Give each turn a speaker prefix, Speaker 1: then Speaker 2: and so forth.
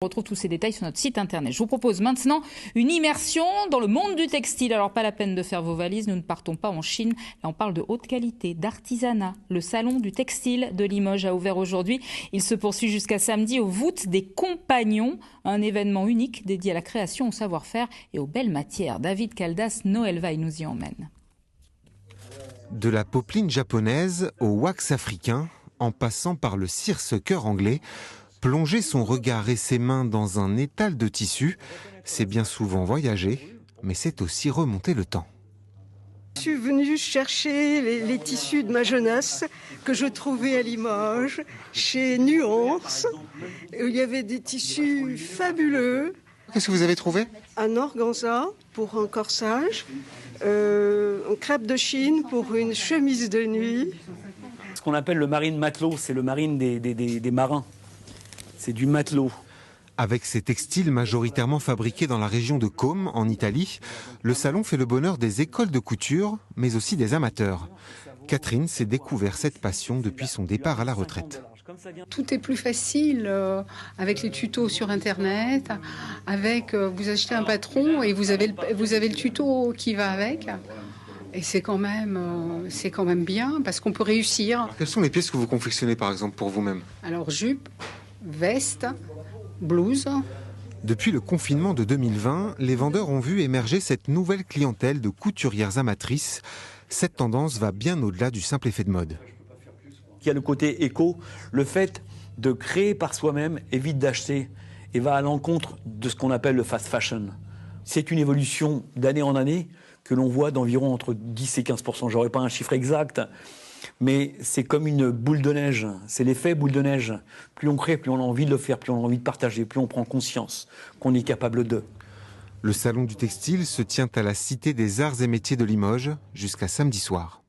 Speaker 1: On retrouve tous ces détails sur notre site internet. Je vous propose maintenant une immersion dans le monde du textile. Alors pas la peine de faire vos valises, nous ne partons pas en Chine. Là on parle de haute qualité, d'artisanat. Le salon du textile de Limoges a ouvert aujourd'hui. Il se poursuit jusqu'à samedi aux voûtes des Compagnons, un événement unique dédié à la création, au savoir-faire et aux belles matières. David Caldas, Noël Vaille nous y emmène.
Speaker 2: De la popeline japonaise au wax africain, en passant par le cirque anglais, plonger son regard et ses mains dans un étal de tissu, c'est bien souvent voyager, mais c'est aussi remonter le temps.
Speaker 3: Je suis venue chercher les tissus de ma jeunesse que je trouvais à Limoges, chez Nuance. Il y avait des tissus fabuleux.
Speaker 2: Qu'est-ce que vous avez trouvé?
Speaker 3: Un organza pour un corsage, un crêpe de Chine pour une chemise de nuit.
Speaker 4: Ce qu'on appelle le marine matelot, c'est le marine des marins. C'est du matelot.
Speaker 2: Avec ses textiles majoritairement fabriqués dans la région de Côme, en Italie, le salon fait le bonheur des écoles de couture, mais aussi des amateurs. Catherine s'est découvert cette passion depuis son départ à la retraite.
Speaker 5: Tout est plus facile avec les tutos sur Internet, vous achetez un patron et vous avez le tuto qui va avec. Et c'est quand même bien parce qu'on peut réussir.
Speaker 2: Quelles sont les pièces que vous confectionnez par exemple pour vous-même?
Speaker 5: Alors jupe, veste, blouse.
Speaker 2: Depuis le confinement de 2020, les vendeurs ont vu émerger cette nouvelle clientèle de couturières amatrices. Cette tendance va bien au-delà du simple effet de mode.
Speaker 4: Il y a le côté éco, le fait de créer par soi-même évite d'acheter et va à l'encontre de ce qu'on appelle le fast fashion. C'est une évolution d'année en année que l'on voit d'environ entre 10 et 15%. J'aurais pas un chiffre exact, mais c'est comme une boule de neige. C'est l'effet boule de neige. Plus on crée, plus on a envie de le faire, plus on a envie de partager, plus on prend conscience qu'on est capable de.
Speaker 2: Le salon du textile se tient à la Cité des Arts et Métiers de Limoges jusqu'à samedi soir.